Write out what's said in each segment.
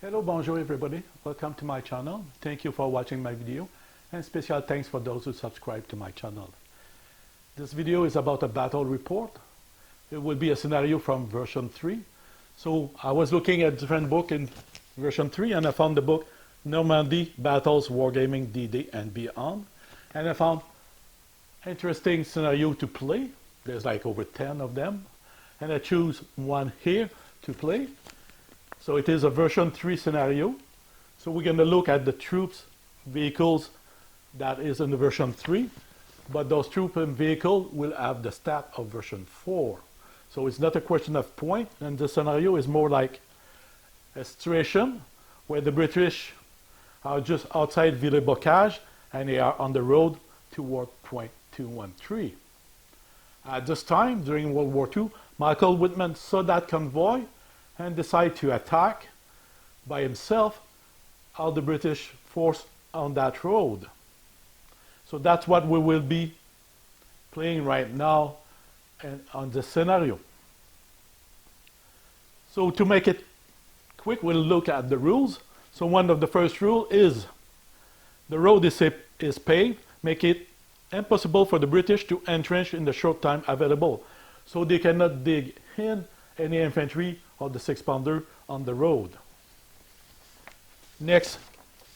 Hello, bonjour everybody. Welcome to my channel. Thank you for watching my video, and special thanks for those who subscribe to my channel. This video is about a battle report. It will be a scenario from version 3. So I was looking at different book in version 3 and I found the book Normandy Battles Wargaiming D-Day and Beyond. And I found interesting scenario to play. There's like over 10 of them. And I choose one here to play. So it is a version 3 scenario. So we're going to look at the troops, vehicles that is in the version 3. But those troops and vehicles will have the stat of version 4. So it's not a question of point. And the scenario is more like a situation where the British are just outside villers-bocage and they are on the road toward point 213. At this time, during World War II, Michael Wittmann saw that convoy and decided to attack by himself all the British force on that road. So that's what we will be playing right now and on this scenario. So to make it quick, we'll look at the rules. So one of the first rules is the road is paved, make it impossible for the British to entrench in the short time available. So they cannot dig in any infantry or the 6-pounder on the road. Next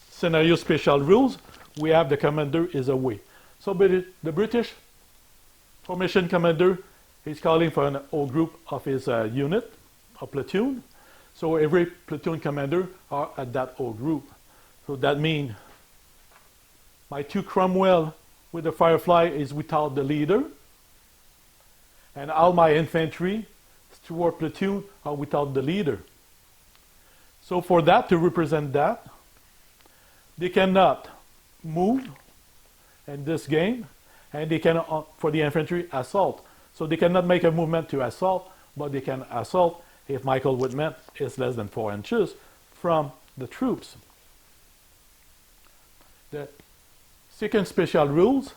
scenario special rules, we have the commander is away. So the British formation commander is calling for an whole group of his unit or platoon. So every platoon commander are at that whole group. So that means my 2 Cromwell with the Firefly is without the leader, and all my infantry Stuart platoon are without the leader. So for that, to represent that, they cannot move in this game, and they cannot, for the infantry, assault. So they cannot make a movement to assault, but they can assault if Michael Wittmann is less than 4 inches from the troops. The second special rules,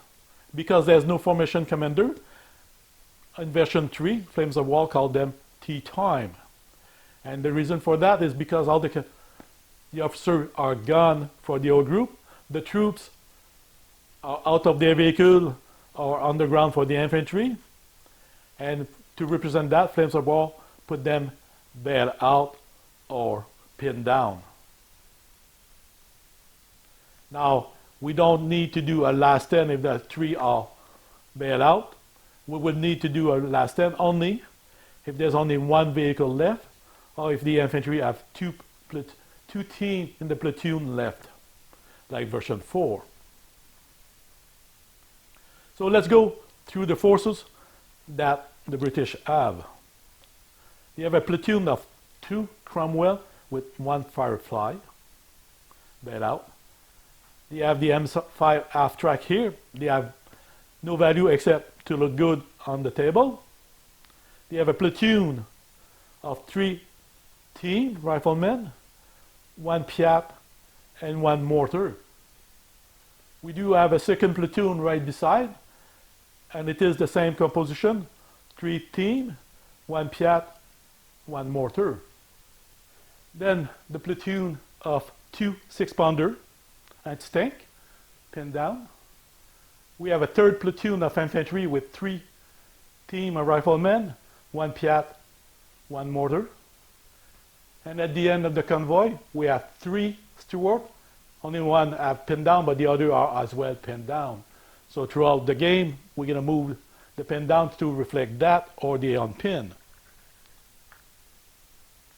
because there's no formation commander, in version 3, Flames of War called them tea time. And the reason for that is because all the officers are gone for the whole group. The troops are out of their vehicle or on the ground for the infantry. And to represent that, Flames of War put them bail out or pinned down. Now, we don't need to do a last stand if the 3 are bailed out. We would need to do a last stand only if there's only 1 vehicle left, or if the infantry have 2 teams in the platoon left, like version 4. So let's go through the forces that the British have. You have a platoon of 2 Cromwell with 1 Firefly, bail out. You have the M5 half track here. They have no value except to look good on the table. They have a platoon of 3 team riflemen, 1 Piat, and 1 mortar. We do have a second platoon right beside, and it is the same composition, 3 team, 1 Piat, 1 mortar. Then the platoon of 2 6-pounder anti-tank, pinned down. We have a third platoon of infantry with 3 team of riflemen, 1 Piat, 1 mortar. And at the end of the convoy, we have 3 Stuart. Only 1 have pinned down, but the other are as well pinned down. So throughout the game, we're going to move the pin down to reflect that or the unpin.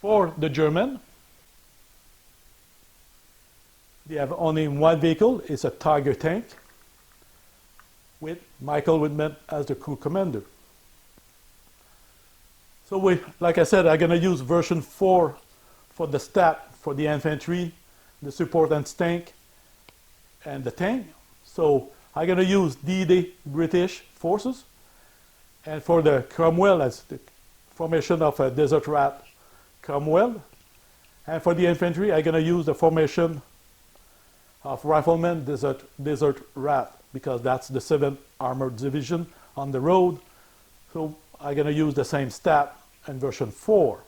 For the German, they have only 1 vehicle. It's a Tiger tank with Michael Wittmann as the crew commander. So like I said, I'm going to use version 4 for the stat for the infantry, the support anti-tank, and the tank. So I'm going to use D-Day British forces. And for the Cromwell, that's the formation of a Desert Rat Cromwell. And for the infantry, I'm going to use the formation of Riflemen Desert Rat, because that's the 7th Armored Division on the road. So I'm going to use the same stat in version 4.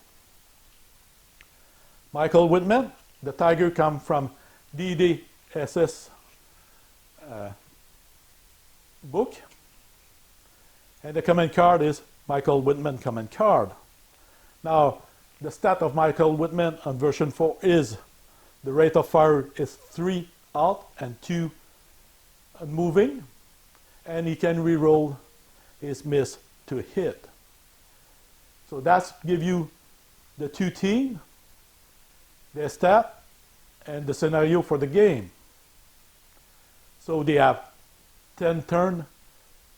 Michael Wittmann The Tiger come from D-Day SS book. And the command card is Michael Wittmann command card. Now, the stat of Michael Wittmann on version 4 is the rate of fire is 3 out and 2 moving, and he can reroll his miss to hit. So that's give you the two teams, their stat, and the scenario for the game. So they have 10 turns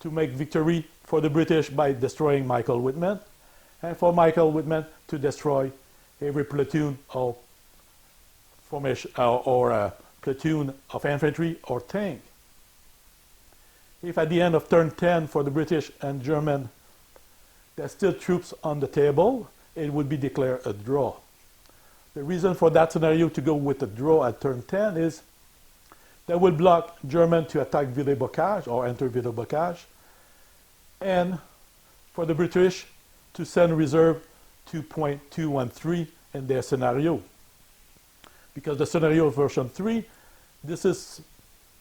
to make victory for the British by destroying Michael Wittmann, and for Michael Wittmann to destroy every platoon or formation or platoon of infantry or tank. If at the end of turn 10 for the British and German there's still troops on the table, it would be declared a draw. The reason for that scenario to go with a draw at turn 10 is that will block German to attack villers-bocage or enter villers-bocage, and for the British to send reserve to point 213 in their scenario. Because the scenario version 3, this is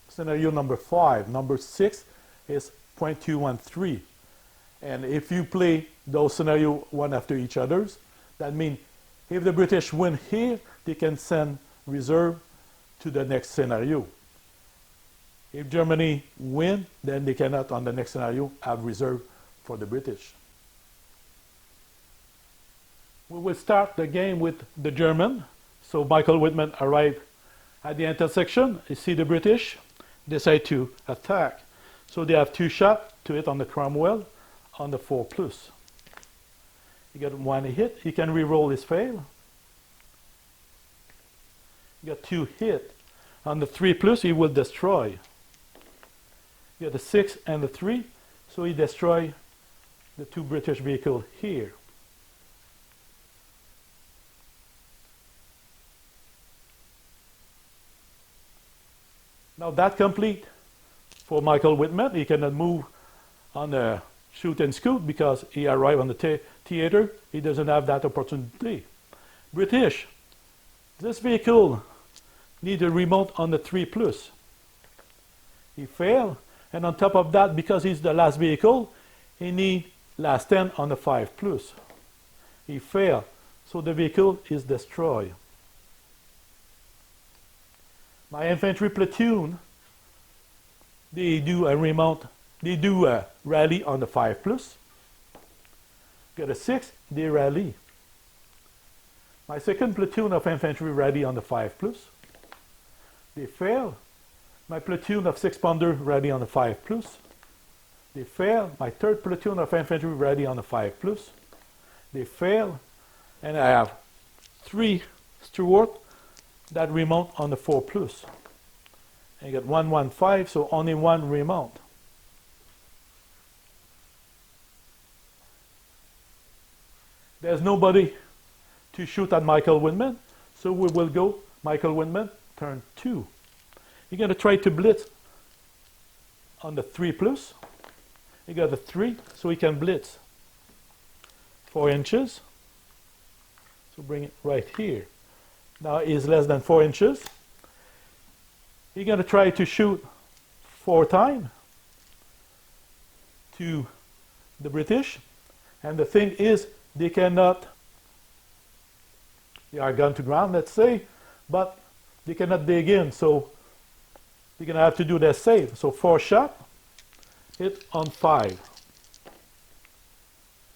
scenario number 5. Number 6 is point 213. And if you play those scenarios one after each other, that means if the British win here, they can send reserve to the next scenario. If Germany win, then they cannot on the next scenario have reserve for the British. We will start the game with the German. So Michael Wittmann arrived at the intersection. You see the British decide to attack. So they have 2 shots to hit on the Cromwell on the 4+. You got 1 hit. He can re-roll his fail. You got 2 hit. On the 3+, he will destroy. You got the 6 and the 3. So he destroy the 2 British vehicles here. Now that complete for Michael Wittmann. He cannot move on the shoot and scoot because he arrived on the theater. He doesn't have that opportunity. British, this vehicle needs a remote on the 3+. He failed, and on top of that, because he's the last vehicle, he needs last 10 on the 5+. He failed, so the vehicle is destroyed. My infantry platoon, they do a remount, they do a rally on the 5+. Get a 6, they rally. My second platoon of infantry rally on the 5+. They fail. My platoon of 6-pounder rally on the 5+. They fail. My third platoon of infantry rally on the 5+. They fail. And I have 3 Stuart that remount on the 4+. And you got 115, so only 1 remount. There's nobody to shoot at Michael Wittmann, so we will go Michael Wittmann turn 2. You're going to try to blitz on the 3+. You got the 3, so he can blitz 4 inches. So bring it right here. Now he's less than 4 inches. You're going to try to shoot 4 times to the British. And the thing is, they cannot, they are gun to ground, let's say, but they cannot dig in. So they're going to have to do their save. So 4 shot, hit on 5.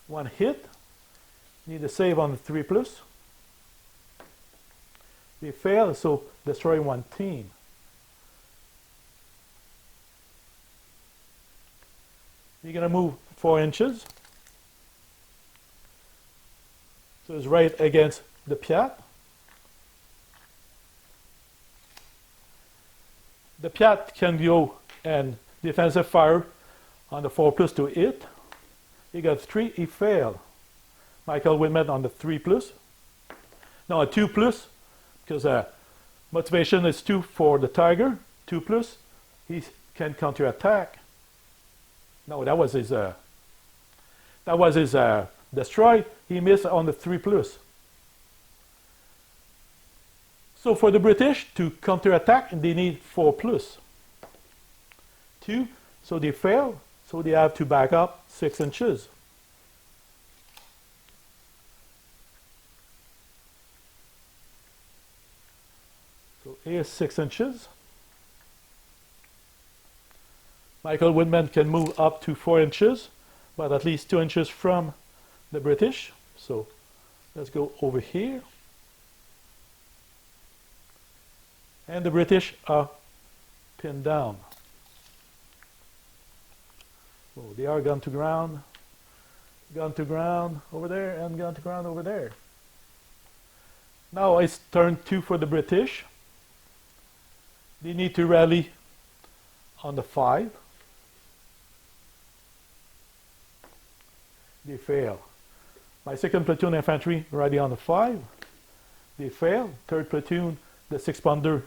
1 hit, need a save on the 3+. They fail, so destroy 1 team. You're going to move 4 inches. So it's right against the Piat. The Piat can go and defensive fire on the 4+ to hit. He got 3, he failed. Michael Wittmann on the 3+. No, a 2+. Because motivation is 2 for the Tiger, 2+. He can counterattack. No, that was his destroy. He missed on the 3+. So for the British to counterattack, they need 4 plus 2, so they fail, so they have to back up 6 inches. So here's 6 inches. Michael Whitman can move up to 4 inches, but at least 2 inches from the British. So let's go over here. And the British are pinned down. Oh, they are gun to ground over there, and gun to ground over there. Now it's turn 2 for the British. They need to rally on the 5. They fail. My 2nd platoon infantry rally on the 5. They fail. 3rd platoon, the 6-pounder,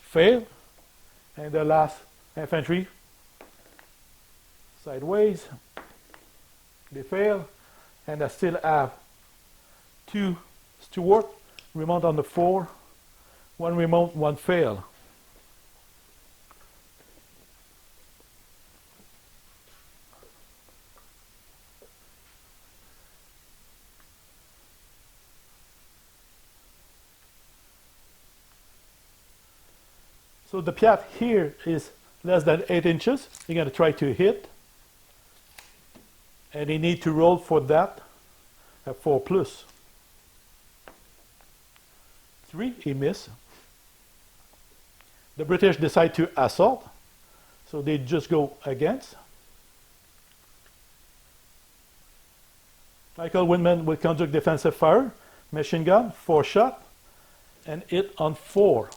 fail. And the last infantry, sideways, they fail. And I still have 2 Stuart remount on the 4, 1 remount, 1 fail. So the Piat here is less than 8 inches. You're going to try to hit. And you need to roll for that at 4 plus. 3, he missed. The British decide to assault. So they just go against. Michael Whitman will conduct defensive fire. Machine gun, 4 shot. And hit on 4.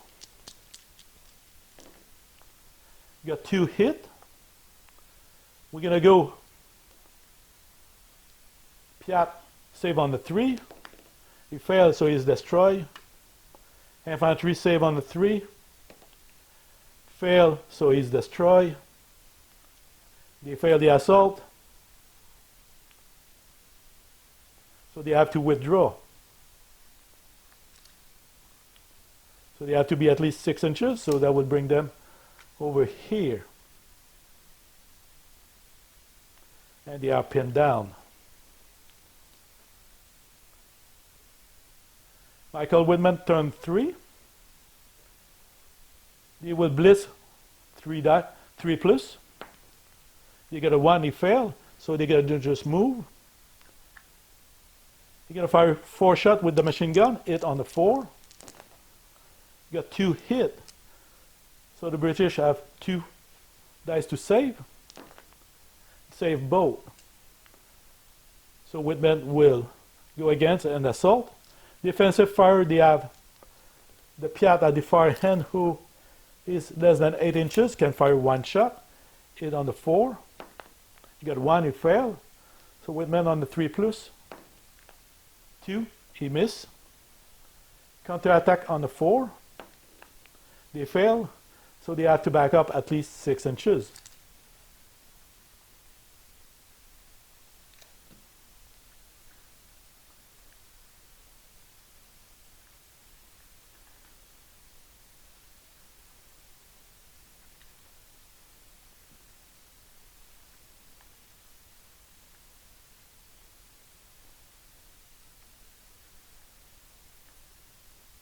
Got 2 hit. We're going to go Piat save on the 3. He failed, so he's destroyed. Infantry save on the 3. Fail, so he's destroyed. They fail the assault. So they have to withdraw. So they have to be at least 6 inches, so that would bring them over here. And they are pinned down. Michael Whitman turn 3. He will blitz 3 plus. You get a 1, he failed, so they got to just move. You're going to fire 4 shot with the machine gun, hit on the 4. You got 2 hit. So the British have 2 dice to save. Save both. So Whitman will go against an assault. Defensive fire, they have the Piat at the far hand who is less than 8 inches, can fire 1 shot. Hit on the 4. You got 1, he failed. So Whitman on the 3 plus. 2, he missed. Counterattack on the 4. They fail. So they have to back up at least 6 inches.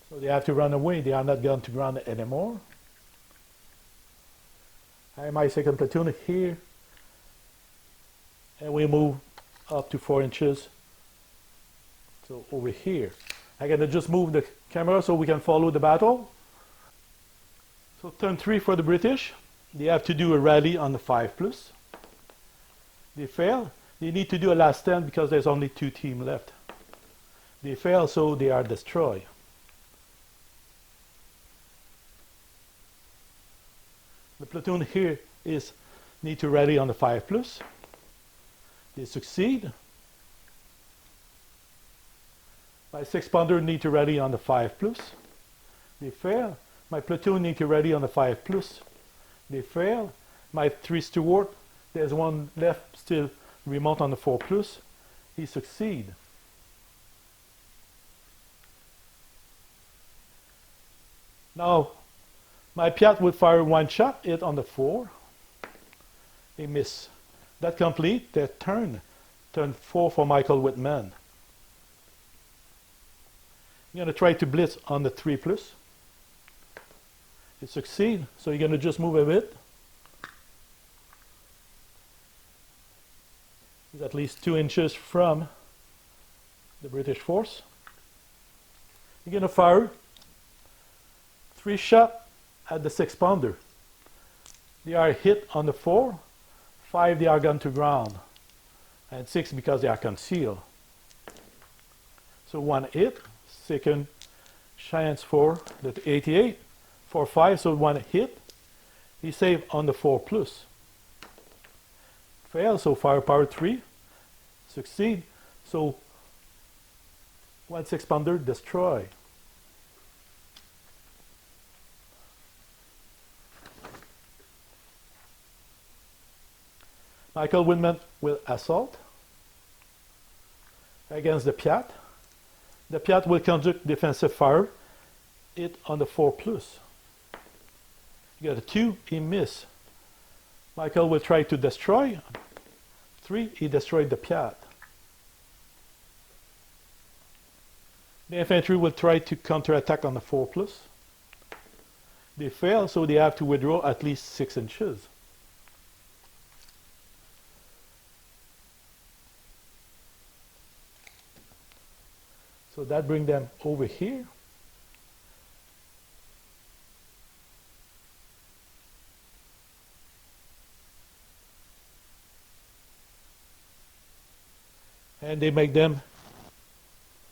So they have to run away. They are not going to ground anymore. I have my 2nd platoon here, and we move up to 4 inches. So over here, I'm going to just move the camera so we can follow the battle. So turn 3 for the British. They have to do a rally on the 5 plus. They fail. They need to do a last stand because there's only 2 teams left. They fail, so they are destroyed. The platoon here is need to rally on the 5 plus. They succeed. My 6-pounder need to rally on the 5 plus. They fail. My platoon need to rally on the 5 plus. They fail. My 3 Stuart, there's 1 left still remount on the 4 plus. He succeed. Now, my Piat will fire one shot, hit on the 4. They miss. That complete their turn. Turn 4 for Michael Whitman. You're going to try to blitz on the 3 plus. It succeeds, so you're going to just move a bit. He's at least 2 inches from the British force. You're going to fire 3 shots at the 6-pounder. They are hit on the 4, 5 they are gone to ground, and 6 because they are concealed. So 1 hit, second chance for the 88, 4, 5, so 1 hit. He saved on the 4 plus. Fail, so firepower 3. Succeed, so 1 6-pounder destroy. Michael Whitman will assault against the Piat. The Piat will conduct defensive fire, hit on the 4 plus. You got a 2, he missed. Michael will try to destroy. 3, he destroyed the Piat. The infantry will try to counterattack on the 4 plus. They fail, so they have to withdraw at least 6 inches. So that brings them over here. And they make them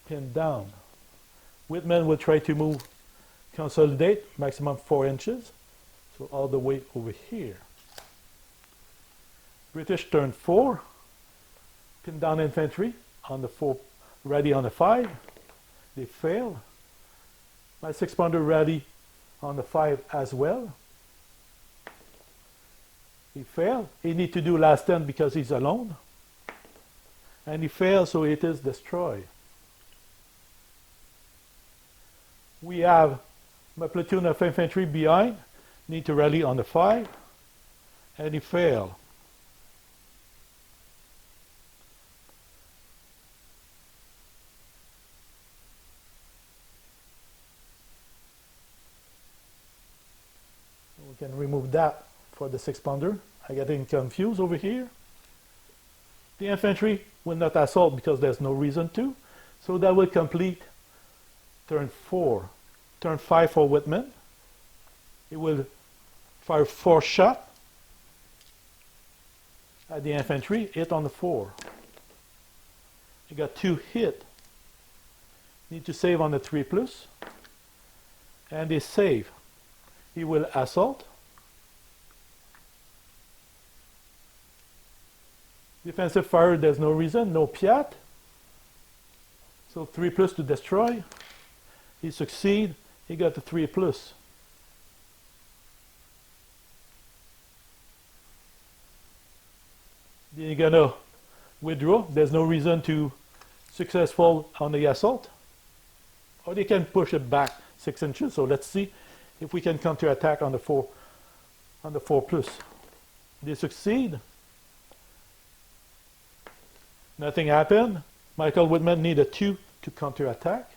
pin down. Whitman will try to move, consolidate, maximum 4 inches. So all the way over here. British turn 4, pin down infantry on the 4, ready on the 5. They fail. My 6-pounder ready on the 5 as well. He failed. He need to do last 10 because he's alone. And he failed, so it is destroyed. We have my platoon of infantry behind, need to rally on the 5, and he failed. We can remove that for the 6-pounder. I'm getting confused over here. The infantry will not assault because there's no reason to. So that will complete turn 4. Turn 5 for Whitman. He will fire 4 shots at the infantry, hit on the 4. He got 2 hit. Need to save on the 3 plus. And they save. He will assault. Defensive fire, there's no reason, no Piat. So 3 plus to destroy. He succeed. He got the 3 plus. They're gonna withdraw. There's no reason to successful on the assault. Or they can push it back 6 inches. So let's see if we can counterattack on the 4 plus. They succeed. Nothing happened. Michael Whitman need a 2 to counterattack.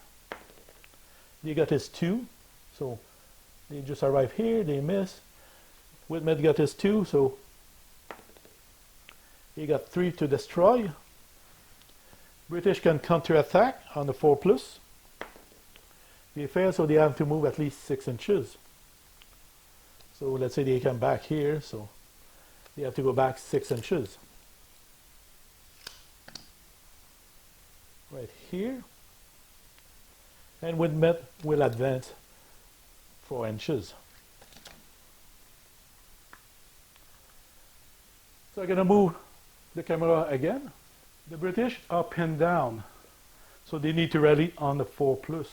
They got his 2, so they just arrive here, they miss. Whitman got his 2, so he got 3 to destroy. British can counterattack on the 4 plus. They fail, so they have to move at least 6 inches. So let's say they come back here, so they have to go back 6 inches. Right here. And Whitman will advance 4 inches. So I'm going to move the camera again. The British are pinned down, so they need to rally on the 4 plus.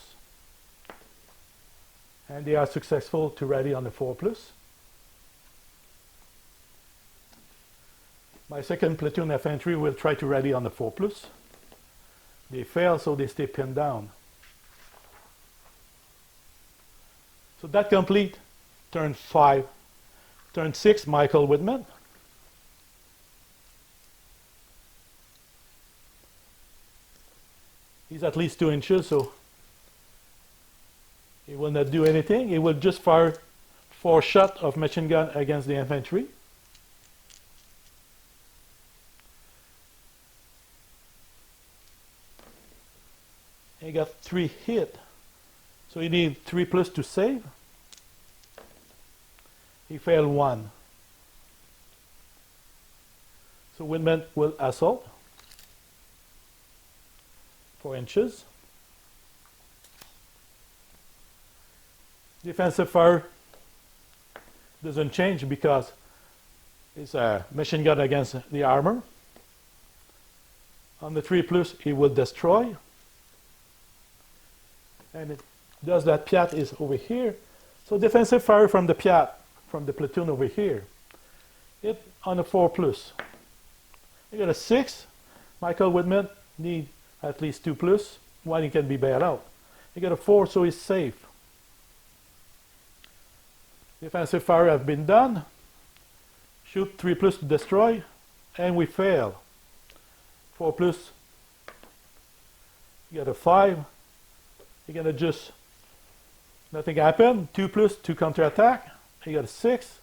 And they are successful to rally on the 4 plus. My second platoon infantry will try to rally on the 4 plus. They fail, so they stay pinned down. So that complete turn 5. Turn 6, Michael Whitman. He's at least 2 inches, so he will not do anything. He will just fire 4 shots of machine gun against the infantry. He got 3 hit, so he needs 3+ to save. He failed 1. So Whitman will assault 4 inches. Defensive fire doesn't change because it's a machine gun against the armor. On the 3+, he will destroy. And it does that. Piat is over here. So defensive fire from the Piat, from the platoon over here. It on a 4+. You got a 6. Michael Whitman need at least 2+. 1 he can be bailed out. You got a 4, so he's safe. Defensive fire have been done. Shoot 3+ to destroy, and we fail. 4+. You got a 5. You're gonna just nothing happened. 2+ to counterattack. You got a 6.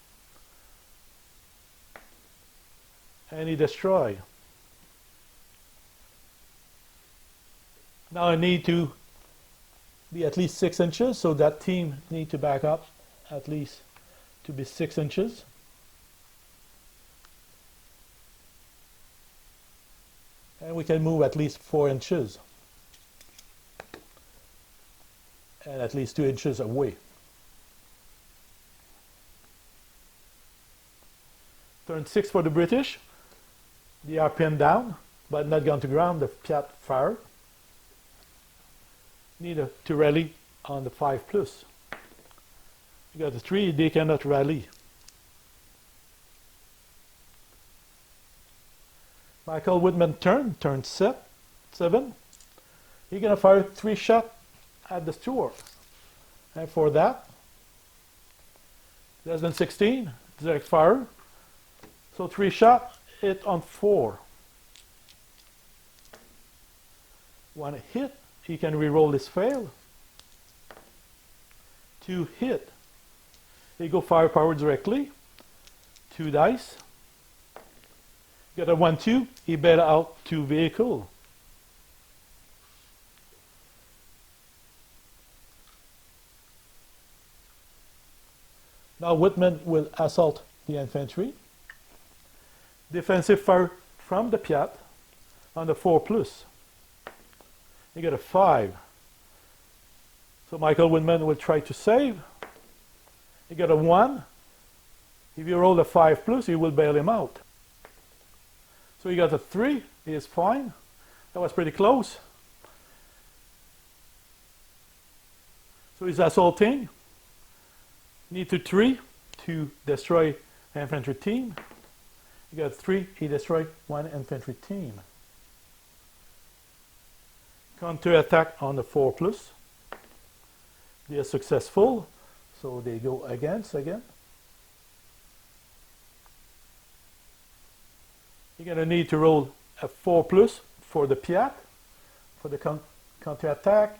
And he destroy. Now I need to be at least 6 inches, so that team need to back up at least to be 6 inches. And we can move at least 4 inches. And at least 2 inches away. Turn 6 for the British. They are pinned down, but not gone to ground. The Piat fire. Need to rally on the 5+. You got the 3, they cannot rally. Michael Whitman turn 7. He's gonna fire 3 shots at the steward. And for that, less than 16, direct fire. So 3 shots, hit on 4. 1 hit, he can reroll his fail. 2 hit, he go firepower directly. 2 dice. Got a 1-2, he bailed out 2 vehicle. Now Whitman will assault the infantry. Defensive fire from the Piat on the 4+. You get a 5. So Michael Whitman will try to save. You get a 1. If you roll a 5+, you will bail him out. So you got a 3. He is fine. That was pretty close. So he's assaulting. Need to 3 to destroy infantry team. You got 3, he destroyed 1 infantry team. Counter attack on the 4+. They are successful, so they go against again. You're going to need to roll a 4+ for the Piat, for the counter attack.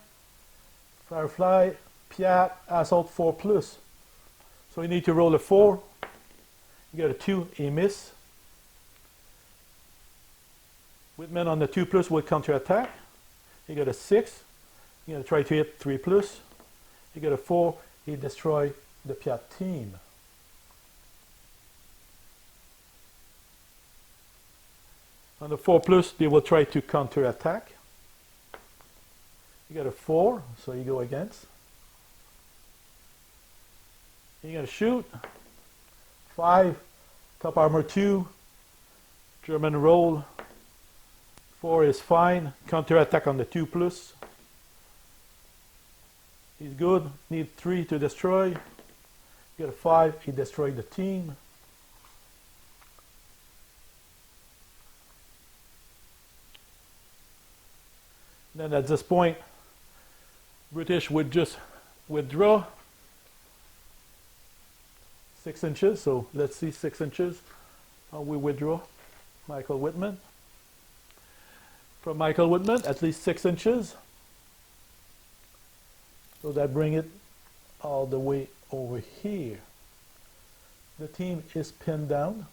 Firefly, Piat, assault 4+. So you need to roll a 4. You got a 2, he miss. Whitman on the 2+ will counter attack. You got a 6. You're going to try to hit 3+. You got a 4. He destroy the Piat team. On the 4+, they will try to counter attack. You got a 4, so you go against. You're going to shoot. 5, top armor 2, German roll. 4 is fine. Counter attack on the 2+. He's good. Need 3 to destroy. Get a 5. He destroyed the team. Then at this point, British would just withdraw. 6 inches. So let's see 6 inches. We withdraw Michael Wittmann. From Michael Wittmann, at least 6 inches. So that brings it all the way over here. The team is pinned down.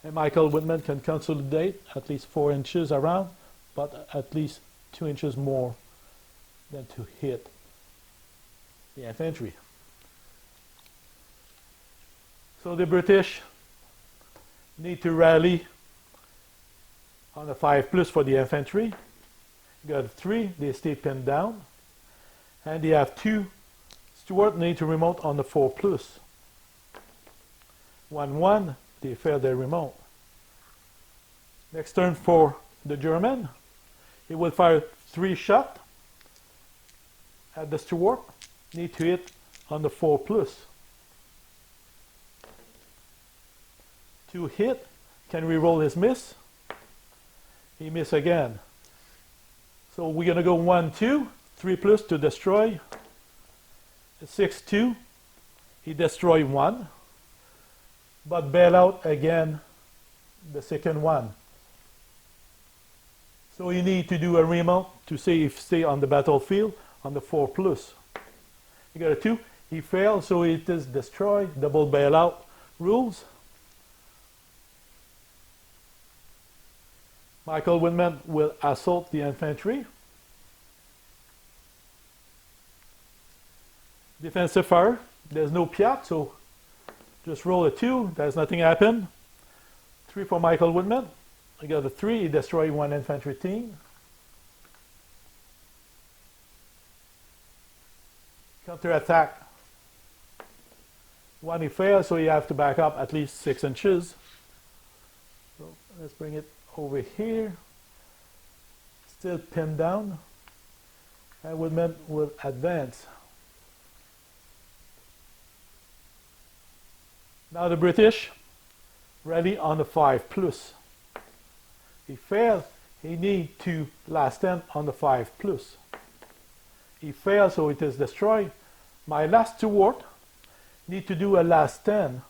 And Michael Wittmann can consolidate at least 4 inches around, but at least 2 inches more than to hit the infantry. So the British need to rally on a 5+ for the infantry. You got 3, they stay pinned down. And they have 2 Stuart need to remote on the 4+. 1-1, they fail their remote. Next turn for the German. He will fire 3 shots at the Stuart. Need to hit on the 4+. 2 hit. Can reroll his miss. He miss again. So we're going to go 1-2. 3+ to destroy. 6-2. He destroy 1. But bail out again the second one. So you need to do a remount to see if stay on the battlefield on the 4+. You got a 2. He failed, so it is destroyed. Double bailout rules. Michael Wittmann will assault the infantry. Defensive fire. There's no piat, so just roll a 2. There's nothing happen. 3 for Michael Wittmann. I got a 3. He destroyed 1 infantry team. Counter attack. 1 he failed, so you have to back up at least 6 inches. So let's bring it over here. Still pinned down. And Wittmann will advance. Now the British rally on the 5+. He failed. He need to last stand on the 5+. He failed, so it is destroyed. My last Stuart need to do a last stand,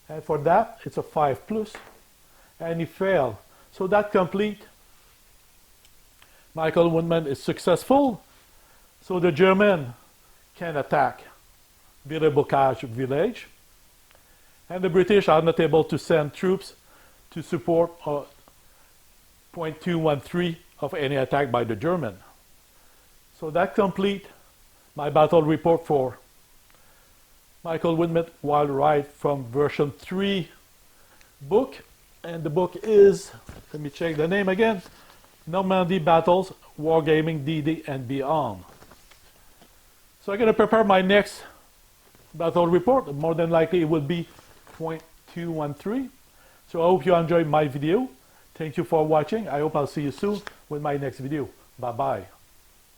and for that it's a 5+, and he failed. So that complete. Michael Wittmann is successful. So the German can attack villers-bocage village. And the British are not able to send troops to support .213 of any attack by the German. So that complete my battle report for Michael Wittmann Wild Ride from version 3 book. And the book is, let me check the name again, Normandy Battles Wargaiming D-Day and Beyond. So I'm going to prepare my next battle report. More than likely it will be .213. So I hope you enjoyed my video. Thank you for watching. I hope I'll see you soon with my next video. Bye bye.